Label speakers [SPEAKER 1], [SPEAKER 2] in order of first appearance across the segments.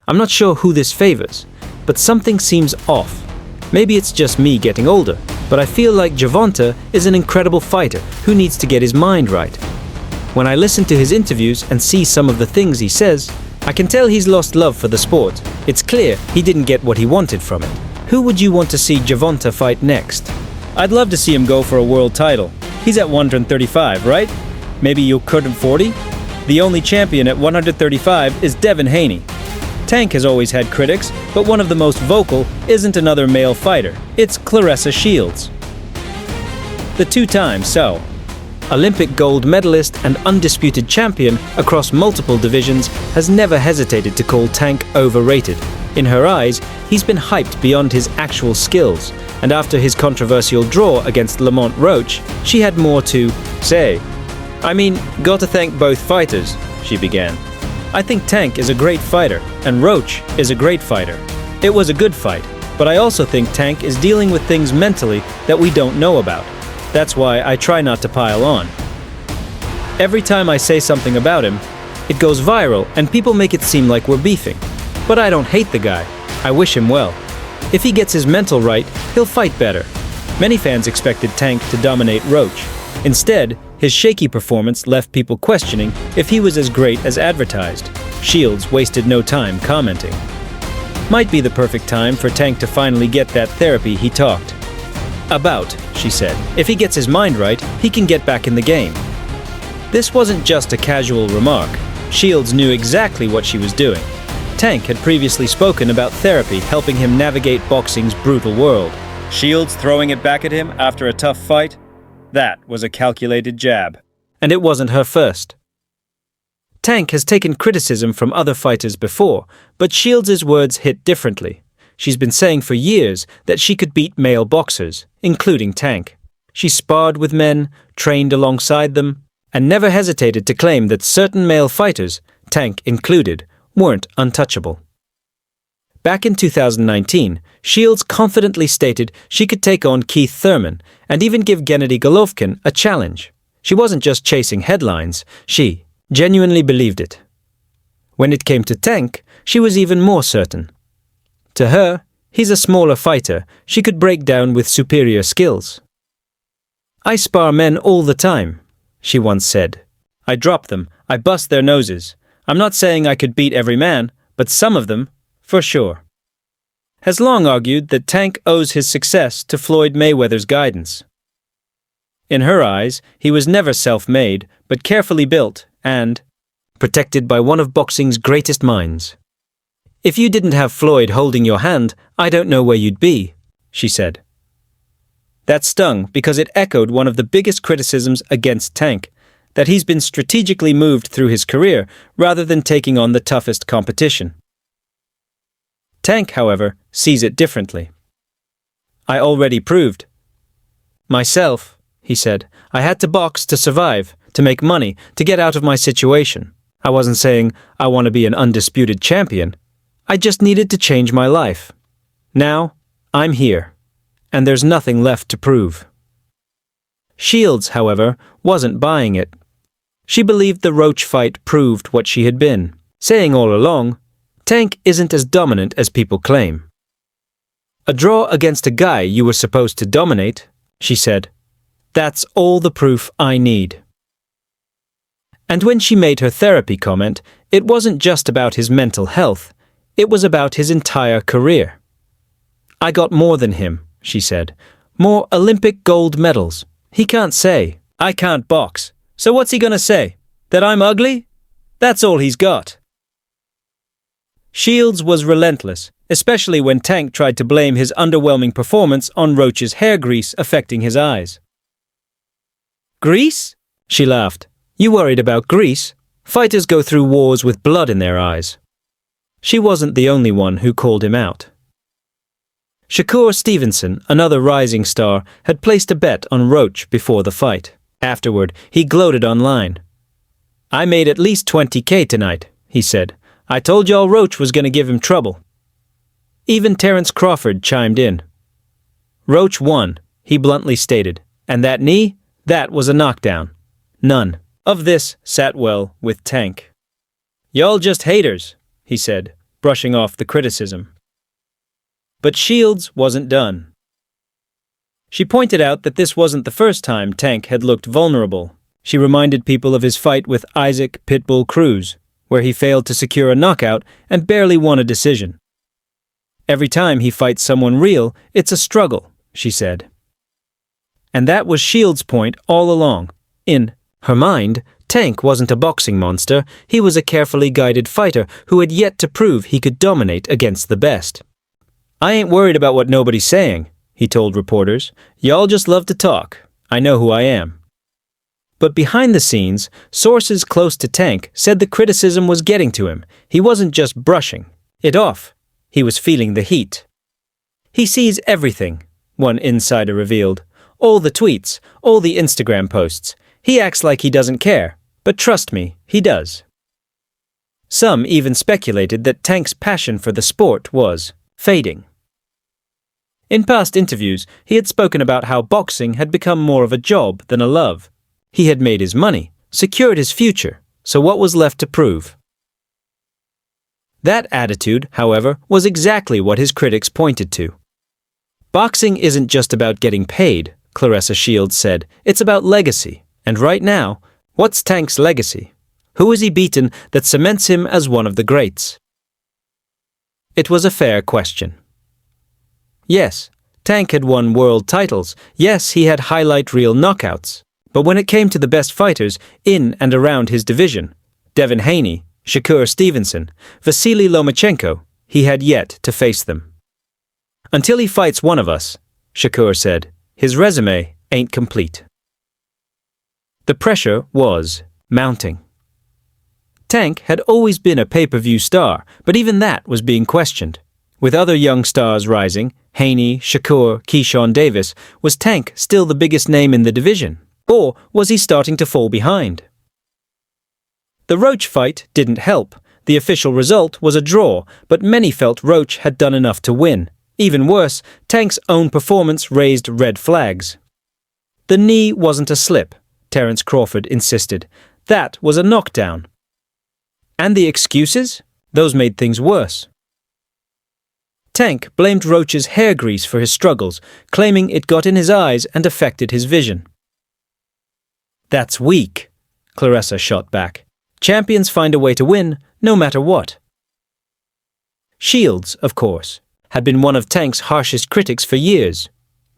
[SPEAKER 1] I'm not sure who this favors, but something seems off. Maybe it's just me getting older, but I feel like Gervonta is an incredible fighter who needs to get his mind right. When I listen to his interviews and see some of the things he says, I can tell he's lost love for the sport. It's clear he didn't get what he wanted from it. Who would you want to see Gervonta fight next?
[SPEAKER 2] I'd love to see him go for a world title. He's at 135, right? Maybe you couldn't 40? The only champion at 135 is Devin Haney. Tank has always had critics, but one of the most vocal isn't another male fighter. It's Claressa Shields. The two-time Olympic gold medalist and undisputed champion across multiple divisions has never hesitated to call Tank overrated. In her eyes, he's been hyped beyond his actual skills, and after his controversial draw against Lamont Roach, she had more to say.
[SPEAKER 1] I mean, got to thank both fighters, she began. I think Tank is a great fighter, and Roach is a great fighter. It was a good fight, but I also think Tank is dealing with things mentally that we don't know about. That's why I try not to pile on. Every time I say something about him, it goes viral and people make it seem like we're beefing. But I don't hate the guy. I wish him well. If he gets his mental right, he'll fight better. Many fans expected Tank to dominate Roach. Instead, his shaky performance left people questioning if he was as great as advertised. Shields wasted no time commenting. Might be the perfect time for Tank to finally get that therapy he talked about, she said. If he gets his mind right, he can get back in the game. This wasn't just a casual remark. Shields knew exactly what she was doing. Tank had previously spoken about therapy helping him navigate boxing's brutal world.
[SPEAKER 2] Shields throwing it back at him after a tough fight? That was a calculated jab.
[SPEAKER 1] And it wasn't her first. Tank has taken criticism from other fighters before, but Shields' words hit differently. She's been saying for years that she could beat male boxers, including Tank. She sparred with men, trained alongside them, and never hesitated to claim that certain male fighters, Tank included, weren't untouchable. Back in 2019, Shields confidently stated she could take on Keith Thurman and even give Gennady Golovkin a challenge. She wasn't just chasing headlines, she genuinely believed it. When it came to Tank, she was even more certain. To her, he's a smaller fighter she could break down with superior skills. I spar men all the time, she once said. I drop them, I bust their noses. I'm not saying I could beat every man, but some of them, for sure. Has long argued that Tank owes his success to Floyd Mayweather's guidance. In her eyes, he was never self-made, but carefully built and protected by one of boxing's greatest minds. If you didn't have Floyd holding your hand, I don't know where you'd be, she said. That stung because it echoed one of the biggest criticisms against Tank, that he's been strategically moved through his career rather than taking on the toughest competition. Tank, however, sees it differently. I already proved myself, he said. I had to box to survive, to make money, to get out of my situation. I wasn't saying I want to be an undisputed champion. I just needed to change my life. Now, I'm here, and there's nothing left to prove. Shields, however, wasn't buying it. She believed the Roach fight proved what she had been, saying all along, Tank isn't as dominant as people claim. A draw against a guy you were supposed to dominate, she said. That's all the proof I need. And when she made her therapy comment, it wasn't just about his mental health, it was about his entire career. I got more than him, she said. More Olympic gold medals. He can't say, I can't box. So what's he gonna say? That I'm ugly? That's all he's got. Shields was relentless, especially when Tank tried to blame his underwhelming performance on Roach's hair grease affecting his eyes. Grease? She laughed. You worried about grease? Fighters go through wars with blood in their eyes. She wasn't the only one who called him out. Shakur Stevenson, another rising star, had placed a bet on Roach before the fight. Afterward, he gloated online. I made at least 20K tonight, he said. I told y'all Roach was going to give him trouble. Even Terence Crawford chimed in. Roach won, he bluntly stated, and that knee, that was a knockdown. None of this sat well with Tank. Y'all just haters, he said. brushing off the criticism. But Shields wasn't done. She pointed out that this wasn't the first time Tank had looked vulnerable. She reminded people of his fight with Isaac Pitbull Cruz, where he failed to secure a knockout and barely won a decision. Every time he fights someone real, it's a struggle, she said. And that was Shields' point all along. In her mind, Tank wasn't a boxing monster, he was a carefully guided fighter who had yet to prove he could dominate against the best. "I ain't worried about what nobody's saying," he told reporters. "Y'all just love to talk. I know who I am." But behind the scenes, sources close to Tank said the criticism was getting to him. He wasn't just brushing it off. He was feeling the heat. "He sees everything," one insider revealed. "All the tweets, all the Instagram posts. He acts like he doesn't care, but trust me, he does." Some even speculated that Tank's passion for the sport was fading. In past interviews, he had spoken about how boxing had become more of a job than a love. He had made his money, secured his future, so what was left to prove? That attitude, however, was exactly what his critics pointed to. "Boxing isn't just about getting paid," Claressa Shields said. "It's about legacy. And right now, what's Tank's legacy? Who has he beaten that cements him as one of the greats?" It was a fair question. Yes, Tank had won world titles. Yes, he had highlight reel knockouts. But when it came to the best fighters in and around his division, Devin Haney, Shakur Stevenson, Vasily Lomachenko, he had yet to face them. "Until he fights one of us," Shakur said, "his resume ain't complete." The pressure was mounting. Tank had always been a pay-per-view star, but even that was being questioned. With other young stars rising, Haney, Shakur, Keyshawn Davis, was Tank still the biggest name in the division? Or was he starting to fall behind? The Roach fight didn't help. The official result was a draw, but many felt Roach had done enough to win. Even worse, Tank's own performance raised red flags. The knee wasn't a slip, Terence Crawford insisted. That was a knockdown. And the excuses? Those made things worse. Tank blamed Roach's hair grease for his struggles, claiming it got in his eyes and affected his vision. "That's weak," Claressa shot back. "Champions find a way to win, no matter what." Shields, of course, had been one of Tank's harshest critics for years.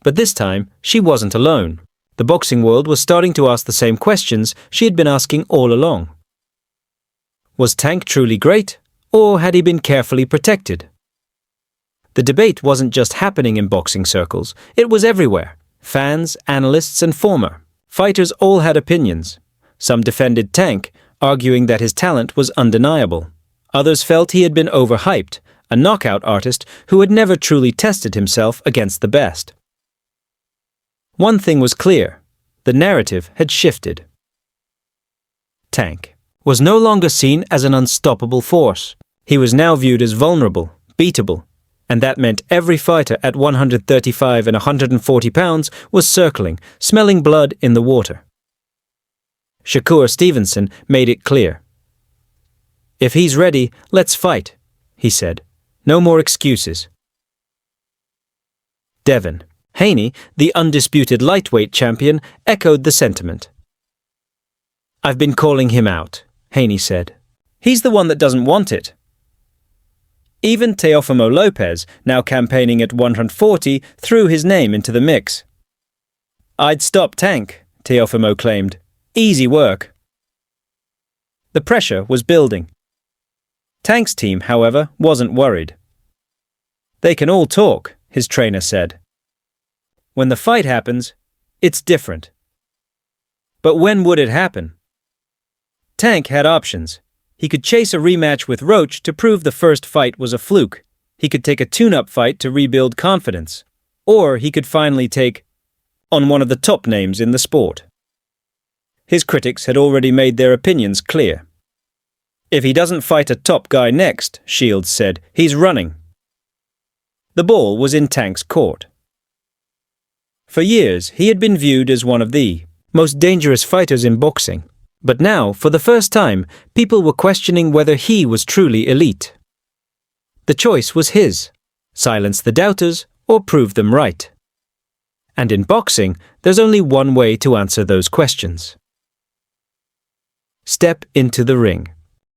[SPEAKER 1] But this time, she wasn't alone. The boxing world was starting to ask the same questions she had been asking all along. Was Tank truly great, or had he been carefully protected? The debate wasn't just happening in boxing circles, it was everywhere. Fans, analysts, and former fighters all had opinions. Some defended Tank, arguing that his talent was undeniable. Others felt he had been overhyped, a knockout artist who had never truly tested himself against the best. One thing was clear, the narrative had shifted. Tank was no longer seen as an unstoppable force. He was now viewed as vulnerable, beatable, and that meant every fighter at 135 and 140 pounds was circling, smelling blood in the water. Shakur Stevenson made it clear. "If he's ready, let's fight," he said. "No more excuses." Devin Haney, the undisputed lightweight champion, echoed the sentiment. "I've been calling him out," Haney said. "He's the one that doesn't want it." Even Teofimo Lopez, now campaigning at 140, threw his name into the mix. "I'd stop Tank," Teofimo claimed. "Easy work." The pressure was building. Tank's team, however, wasn't worried. "They can all talk," his trainer said. "When the fight happens, it's different." But when would it happen? Tank had options. He could chase a rematch with Roach to prove the first fight was a fluke. He could take a tune-up fight to rebuild confidence. Or he could finally take on one of the top names in the sport. His critics had already made their opinions clear. "If he doesn't fight a top guy next," Shields said, "he's running." The ball was in Tank's court. For years, he had been viewed as one of the most dangerous fighters in boxing. But now, for the first time, people were questioning whether he was truly elite. The choice was his: silence the doubters or prove them right. And in boxing, there's only one way to answer those questions. Step into the ring.